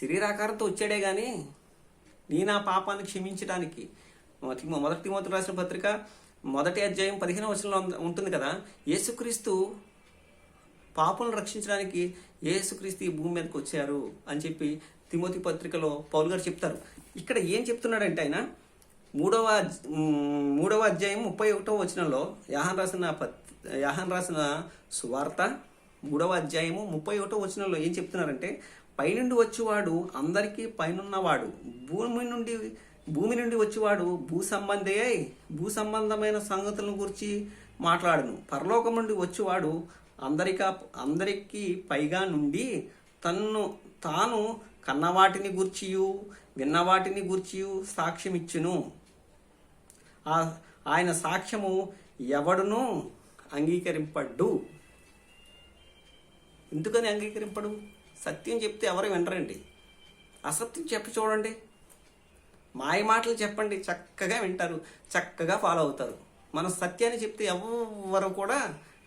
శరీరాకారంతో వచ్చాడే కానీ నీ నా పాపాన్ని క్షమించడానికి. మొదటి తిమోతికి రాసిన పత్రిక 1వ అధ్యాయం 15వ వచనంలో ఉంటుంది కదా, యేసుక్రీస్తు పాపులను రక్షించడానికి యేసుక్రీస్తు ఈ భూమి మీదకి వచ్చారు అని చెప్పి తిమోతి పత్రికలో పౌలు గారు చెప్తారు. ఇక్కడ ఏం చెప్తున్నాడంటే ఆయన 3వ అధ్యాయం 31వ వచనంలో యోహాను రాసిన సువార్త 3వ అధ్యాయము 31వ వచనంలో ఏం చెప్తున్నారంటే, పైనుండి వచ్చేవాడు అందరికీ పైనున్నవాడు, భూమి నుండి వచ్చేవాడు భూ సంబంధమైన సంగతులను గురించి మాట్లాడును. పరలోకం నుండి వచ్చేవాడు అందరికీ పైగా నుండి తాను కన్నవాటిని గూర్చియు విన్నవాటిని గూర్చియు సాక్ష్యం ఇచ్చును. ఆయన సాక్ష్యము ఎవడును అంగీకరింపడు. ఎందుకని అంగీకరింపడు? సత్యం చెప్తే ఎవరు వినరండి. అసత్యం చెప్పి చూడండి, మాయ మాటలు చెప్పండి, చక్కగా వింటారు, చక్కగా ఫాలో అవుతారు. మన సత్యాన్ని చెప్తే ఎవరు కూడా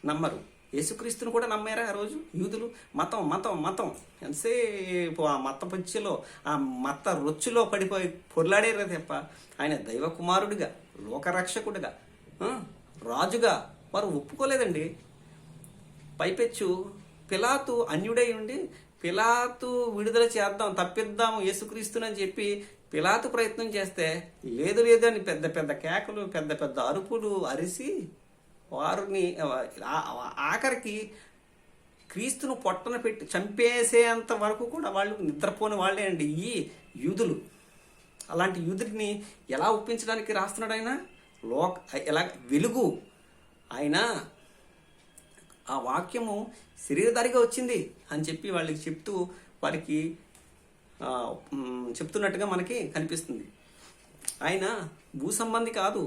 నమ్మరు. యేసుక్రీస్తుని కూడా నమ్మారా ఆ రోజు యూదులు? మతం మతం మతం ఎంతసేపు ఆ మత పచ్చిలో, ఆ మత రొచ్చులో పడిపోయి పొర్లాడేరే తప్ప ఆయన దైవ కుమారుడిగా, లోకరక్షకుడిగా, రాజుగా వారు ఒప్పుకోలేదండి. పైపెచ్చు పిలాతు అన్యుడై ఉండి పిలాతు విడుదల చేద్దాం, తప్పిద్దాము యేసుక్రీస్తుని చెప్పి పిలాతు ప్రయత్నం చేస్తే లేదు అని పెద్ద పెద్ద కేకలు, పెద్ద పెద్ద అరుపులు అరిసి వారిని ఆఖరికి క్రీస్తును పొట్టన పెట్టి చంపేసేంత వరకు కూడా వాళ్ళు నిద్రపోని వాళ్ళే అండి ఈ యూదులు. అలాంటి యూదుడిని ఎలా ఒప్పించడానికి రాస్తున్నాడు ఆయన? ఎలా వెలుగు ఆయన, ఆ వాక్యము శరీరధారిగా వచ్చింది అని చెప్పి వాళ్ళకి చెప్తూ వారికి చెప్తున్నట్టుగా మనకి కనిపిస్తుంది. ఆయన భూ సంబంధి కాదు.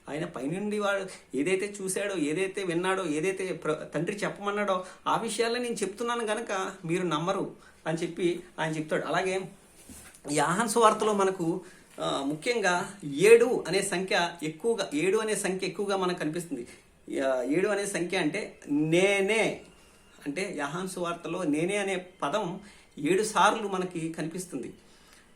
ఆయన పైనుండి వాడు ఏదైతే చూశాడో, ఏదైతే విన్నాడో, ఏదైతే తండ్రి చెప్పమన్నాడో ఆ విషయాల్లో నేను చెప్తున్నాను కనుక మీరు నమ్మరు అని చెప్పి ఆయన చెప్తాడు. అలాగే యోహాను సువార్తలో మనకు ముఖ్యంగా 7 అనే సంఖ్య ఎక్కువగా మనకు కనిపిస్తుంది. 7 అనే సంఖ్య అంటే నేనే, అంటే యోహాను సువార్తలో నేనే అనే పదం 7 సార్లు మనకి కనిపిస్తుంది.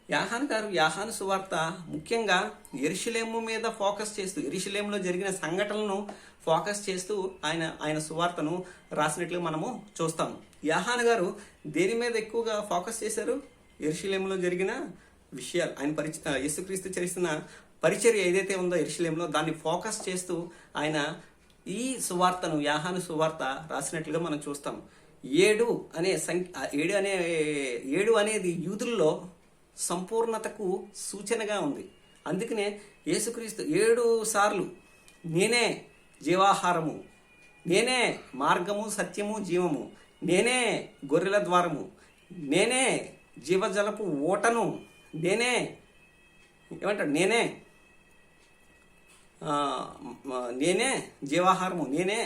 యోహాను సువార్త ముఖ్యంగా యెరూషలేము మీద ఫోకస్ చేస్తూ, యెరూషలేములో జరిగిన సంఘటనలను ఫోకస్ చేస్తూ ఆయన సువార్తను రాసినట్లుగా మనము చూస్తాము. యోహాను గారు దేని మీద ఎక్కువగా ఫోకస్ చేశారు? యెరూషలేములో జరిగిన విషయాలు, ఆయన యేసుక్రీస్తు చేసిన పరిచర్య ఏదైతే ఉందో యెరూషలేములో, దాన్ని ఫోకస్ చేస్తూ ఆయన ఈ సువార్తను, యోహాను సువార్త రాసినట్లుగా మనం చూస్తాం. 7 అనే సంఖ్య, 7 అనేది యూదుల్లో సంపూర్ణతకు సూచనగా ఉంది. అందుకనే యేసుక్రీస్తు 7 సార్లు నేనే జీవాహారము, నేనే మార్గము సత్యము జీవము, నేనే గొర్రెల ద్వారము, నేనే జీవజలపు ఓటను, నేనే జీవాహారము, నేనే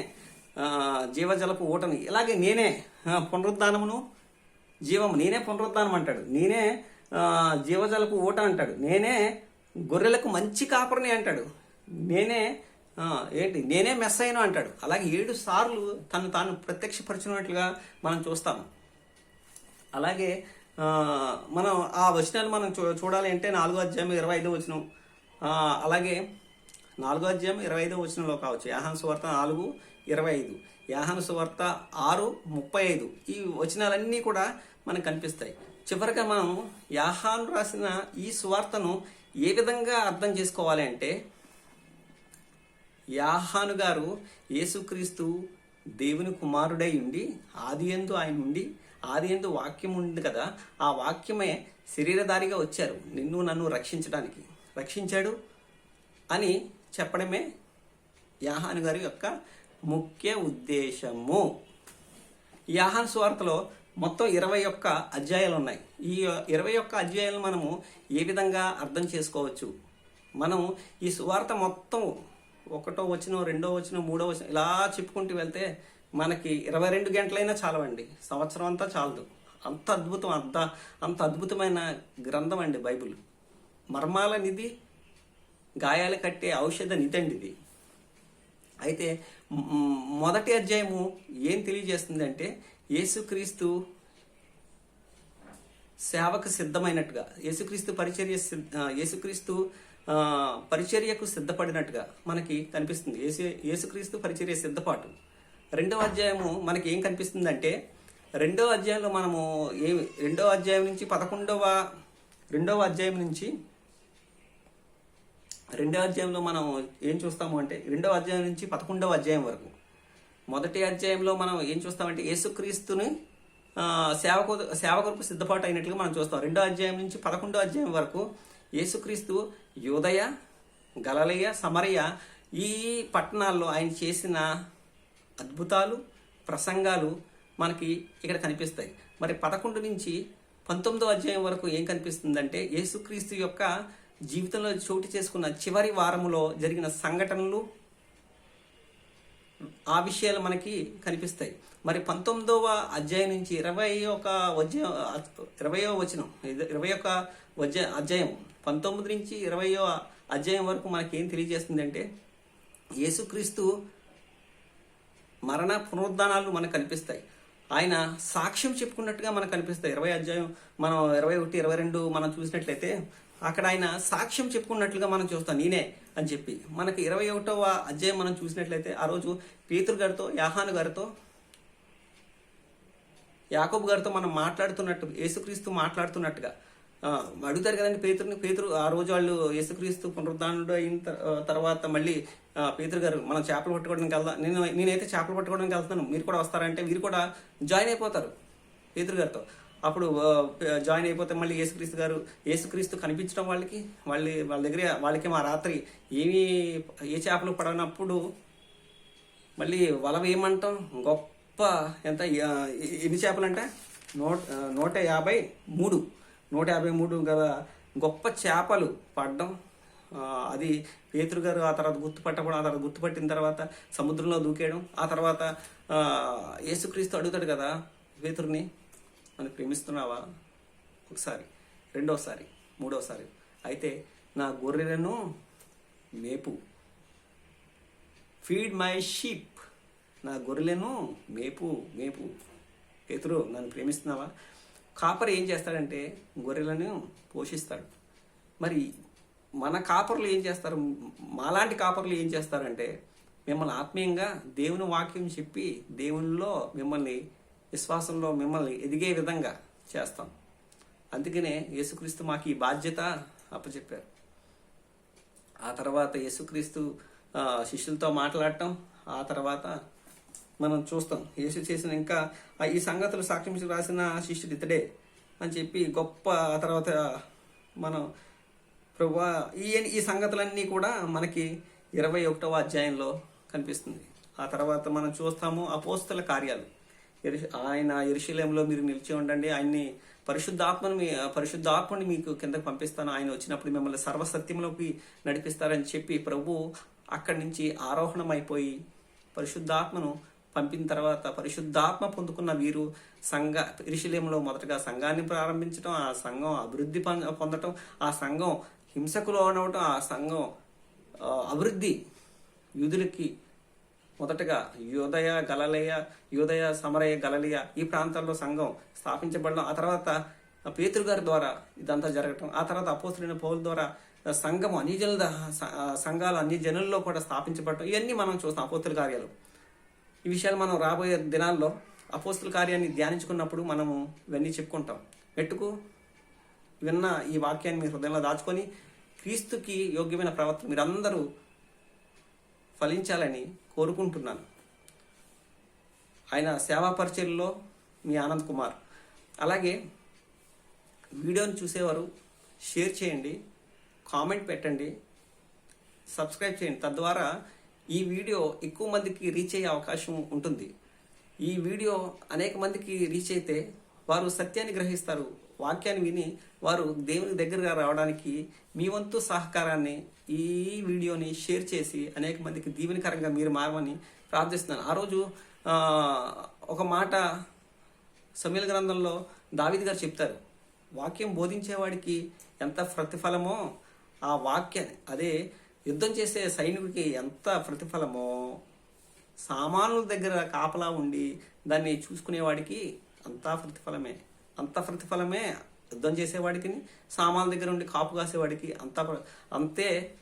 జీవజలపు ఓటను, ఇలాగే నేనే పునరుద్ధానమును జీవము, నేనే పునరుద్ధానం అంటాడు, నేనే జీవజలపు ఓట అంటాడు, నేనే గొర్రెలకు మంచి కాపరిని అంటాడు, నేనే మెస్సయ్యను అంటాడు. అలాగే 7 సార్లు తాను ప్రత్యక్షపరిచినట్లుగా మనం చూస్తాము. అలాగే మనం ఆ వచనాలు మనం చూడాలి అంటే 4వ అధ్యాయం 25వ వచనం, అలాగే 4వ అధ్యాయం 25వ వచనంలో కావచ్చు. యోహాను సువార్త 4:25, యోహాను సువార్త 6:35 ఈ వచనాలన్నీ కూడా మనకు కనిపిస్తాయి. చివరిగా మనం యోహాను రాసిన ఈ సువార్తను ఏ విధంగా అర్థం చేసుకోవాలి అంటే, యోహాను గారు యేసుక్రీస్తు దేవుని కుమారుడై ఉండి ఆదియందు ఆయన ఉండి, ఆదియందు వాక్యం ఉంది కదా, ఆ వాక్యమే శరీరధారిగా వచ్చారు నిన్ను నన్ను రక్షించాడు అని చెప్పడమే యోహాను గారి యొక్క ముఖ్య ఉద్దేశము. యోహాను సువార్తలో మొత్తం 21 అధ్యాయాలు ఉన్నాయి. ఈ 21 అధ్యాయాలు మనము ఏ విధంగా అర్థం చేసుకోవచ్చు? మనం ఈ సువార్త మొత్తం 1వ వచనం, 2వ వచనం, 3వ వచనం ఇలా చెప్పుకుంటూ వెళ్తే మనకి 22 గంటలైనా చాలవండి, సంవత్సరం అంతా చాలదు. అంత అద్భుతమైన గ్రంథం అండి బైబిల్. మర్మాల నిధి, గాయాలు కట్టే ఔషధ నిధి అండి ఇది. అయితే మొదటి అధ్యాయము ఏం తెలియజేస్తుంది అంటే, యేసుక్రీస్తు సేవకు సిద్ధమైనట్టుగా, యేసుక్రీస్తు పరిచర్యకు సిద్ధపడినట్టుగా మనకి కనిపిస్తుంది. యేసుక్రీస్తు పరిచర్య సిద్ధపాటు. 2వ అధ్యాయము మనకి ఏం కనిపిస్తుందంటే, 2వ అధ్యాయంలో మనము 2వ అధ్యాయం నుంచి 2వ అధ్యాయం నుంచి 2వ అధ్యాయంలో మనం ఏం చూస్తాము అంటే 2వ అధ్యాయం నుంచి 11వ అధ్యాయం వరకు. మొదటి అధ్యాయంలో మనం ఏం చూస్తామంటే యేసుక్రీస్తుని సేవ కొరకు సిద్ధపాటు అయినట్లుగా మనం చూస్తాం. 2వ అధ్యాయం నుంచి 11వ అధ్యాయం వరకు యేసుక్రీస్తు యూదయ, గలిలయ, సమరయ ఈ పట్టణాల్లో ఆయన చేసిన అద్భుతాలు, ప్రసంగాలు మనకి ఇక్కడ కనిపిస్తాయి. మరి 11 నుంచి 19వ అధ్యాయం వరకు ఏం కనిపిస్తుందంటే యేసుక్రీస్తు యొక్క జీవితంలో చోటు చేసుకున్న చివరి వారములో జరిగిన సంఘటనలు, ఆ విషయాలు మనకి కనిపిస్తాయి. మరి 19వ అధ్యాయం నుంచి 21వ అధ్యాయం 19 నుంచి 20వ అధ్యాయం వరకు మనకి ఏం తెలియజేస్తుందంటే యేసుక్రీస్తు మరణ పునరుద్ధానాలు మనకు కనిపిస్తాయి. ఆయన సాక్ష్యం చెప్పుకున్నట్టుగా మనకు కనిపిస్తాయి. 20వ అధ్యాయం మనం 21, 22 మనం చూసినట్లయితే అక్కడ ఆయన సాక్ష్యం చెప్పుకున్నట్లుగా మనం చూస్తాం, నేనే అని చెప్పి. మనకి 21వ అధ్యాయం మనం చూసినట్లయితే ఆ రోజు పేతురు గారితో, యోహాను గారితో, యాకోబు గారితో మనం మాట్లాడుతున్నట్టు, యేసుక్రీస్తు మాట్లాడుతున్నట్టుగా అడుగుతారు కదండి పేతురు. ఆ రోజు వాళ్ళు యేసుక్రీస్తు పునరుద్ధానుడు అయిన తర్వాత మళ్ళీ పేతురు గారు మనం చేపలు పట్టుకోవడానికి వెళ్దాం, నేనైతే చేపలు పట్టుకోవడానికి వెళ్తాను, మీరు కూడా వస్తారంటే వీరు కూడా జాయిన్ అయిపోతారు పేతురు గారితో. అప్పుడు జాయిన్ అయిపోతే మళ్ళీ యేసుక్రీస్తు కనిపించడం వాళ్ళ దగ్గర వాళ్ళకి మా రాత్రి ఏ చేపలు పడనప్పుడు మళ్ళీ వల వేయమంటాం. గొప్ప ఎన్ని చేపలు అంటే 153 గల గొప్ప చేపలు పడ్డం. అది పేతురు గారు ఆ తర్వాత గుర్తుపట్టిన తర్వాత సముద్రంలో దూకేయడం. ఆ తర్వాత యేసుక్రీస్తు అడుగుతాడు కదా పేతురుని, నన్ను ప్రేమిస్తున్నావా? ఒకసారి, రెండోసారి, మూడోసారి. అయితే నా గొర్రెలను మేపు, ఫీడ్ మై షీప్, నా గొర్రెలను మేపు. పేతురు నన్ను ప్రేమిస్తున్నావా? కాపరి ఏం చేస్తాడంటే గొర్రెలను పోషిస్తాడు. మరి మన కాపరులు ఏం చేస్తారు, మాలాంటి కాపరులు ఏం చేస్తారంటే మిమ్మల్ని ఆత్మీయంగా దేవుని వాక్యం చెప్పి దేవునిలో మిమ్మల్ని, విశ్వాసంలో మిమ్మల్ని ఎదిగే విధంగా చేస్తాం. అందుకనే యేసుక్రీస్తు మాకు ఈ బాధ్యత అప్పచెప్పారు. ఆ తర్వాత యేసుక్రీస్తు శిష్యులతో మాట్లాడటం, ఆ తర్వాత మనం చూస్తాం యేసు చేసిన ఇంకా ఈ సంగతులు సాక్ష్యం రాసిన శిష్యుడు ఇతడే అని చెప్పి గొప్ప. ఆ తర్వాత మనం ప్రభువా ఈ సంగతులన్నీ కూడా మనకి 21వ అధ్యాయంలో కనిపిస్తుంది. ఆ తర్వాత మనం చూస్తాము అపోస్తల కార్యాలు. ఆయన యెరూషలేములో మీరు నిలిచి ఉండండి, ఆయన్ని పరిశుద్ధాత్మని మీకు కిందకు పంపిస్తాను, ఆయన వచ్చినప్పుడు మిమ్మల్ని సర్వసత్యంలోకి నడిపిస్తారని చెప్పి ప్రభు అక్కడి నుంచి ఆరోహణం అయిపోయి పరిశుద్ధాత్మను పంపిన తర్వాత పరిశుద్ధాత్మ పొందుకున్న వీరు యెరూషలేములో మొదటగా సంఘాన్ని ప్రారంభించడం, ఆ సంఘం అభివృద్ధి పొందటం, ఆ సంఘం హింసకు లోనవటం, ఆ సంఘం అభివృద్ధి యూదులకి మొదటగా యూదయ, సమరయ, గలిలయ ఈ ప్రాంతాల్లో సంఘం స్థాపించబడడం. ఆ తర్వాత పేతురు గారి ద్వారా ఇదంతా జరగటం. ఆ తర్వాత అపోస్తలుడైన పౌలు ద్వారా సంఘం సంఘాలు అన్ని జనుల్లో కూడా స్థాపించబడటం. ఇవన్నీ మనం చూస్తాం అపోస్తల కార్యాలు. ఈ విషయాలు మనం రాబోయే దినాల్లో అపోస్తల కార్యాన్ని ధ్యానించుకున్నప్పుడు మనము ఇవన్నీ చెప్పుకుంటాం. మెట్టుకు విన్న ఈ వాక్యాన్ని మీ హృదయంలో దాచుకొని క్రీస్తుకి యోగ్యమైన ప్రవర్తన మీరందరూ ఫలించాలని కోరుకుంటున్నాను. ఆయన సేవా పరిచర్యలో మీ ఆనంద్ కుమార్. అలాగే వీడియోని చూసేవారు షేర్ చేయండి, కామెంట్ పెట్టండి, సబ్స్క్రైబ్ చేయండి. తద్వారా ఈ వీడియో ఎక్కువ మందికి రీచ్ అయ్యే అవకాశం ఉంటుంది. ఈ వీడియో అనేక మందికి రీచ్ అయితే వారు సత్యాన్ని గ్రహిస్తారు, వాక్యాన్ని విని వారు దేవుని దగ్గరగా రావడానికి మీ వంతు సహకారాన్ని ఈ వీడియోని షేర్ చేసి అనేక మందికి దీవెనకరంగా మీరు మారమని ప్రార్థిస్తున్నాను. ఆ రోజు ఒక మాట సమూయేలు గ్రంథంలో దావీదు గారు చెప్తారు, వాక్యం బోధించేవాడికి ఎంత ప్రతిఫలమో ఆ వాక్యాన్ని, అదే యుద్ధం చేసే సైనికుడికి ఎంత ప్రతిఫలమో సామానుల దగ్గర కాపలా ఉండి దాన్ని చూసుకునేవాడికి అంత ప్రతిఫలమే యుద్ధం చేసేవాడికి, సామాన్ల దగ్గర ఉండి కాపు కాసేవాడికి అంతే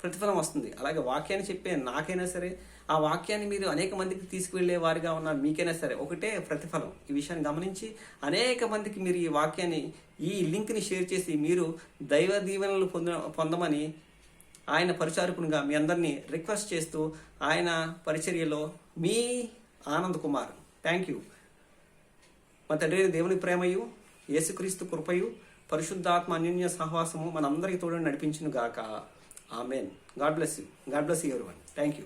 ప్రతిఫలం వస్తుంది. అలాగే వాక్యాన్ని చెప్పే నాకైనా సరే, ఆ వాక్యాన్ని మీరు అనేక మందికి తీసుకువెళ్లే వారిగా ఉన్న మీకైనా సరే ఒకటే ప్రతిఫలం. ఈ విషయాన్ని గమనించి అనేక మందికి మీరు ఈ వాక్యాన్ని, ఈ లింక్ని షేర్ చేసి మీరు దైవ దీవెనలు పొందమని ఆయన పరిచారకునిగా మీ అందరినీ రిక్వెస్ట్ చేస్తూ, ఆయన పరిచర్యలో మీ ఆనంద్ కుమార్. Thank you. మా తండ్రి దేవుని ప్రేమయు, యేసుక్రీస్తు కృపయు, పరిశుద్ధాత్మ అన్యోన్య సహవాసము మనందరికీ తోడు నడిపించును గాక. Amen. God bless you. God bless you everyone. Thank you.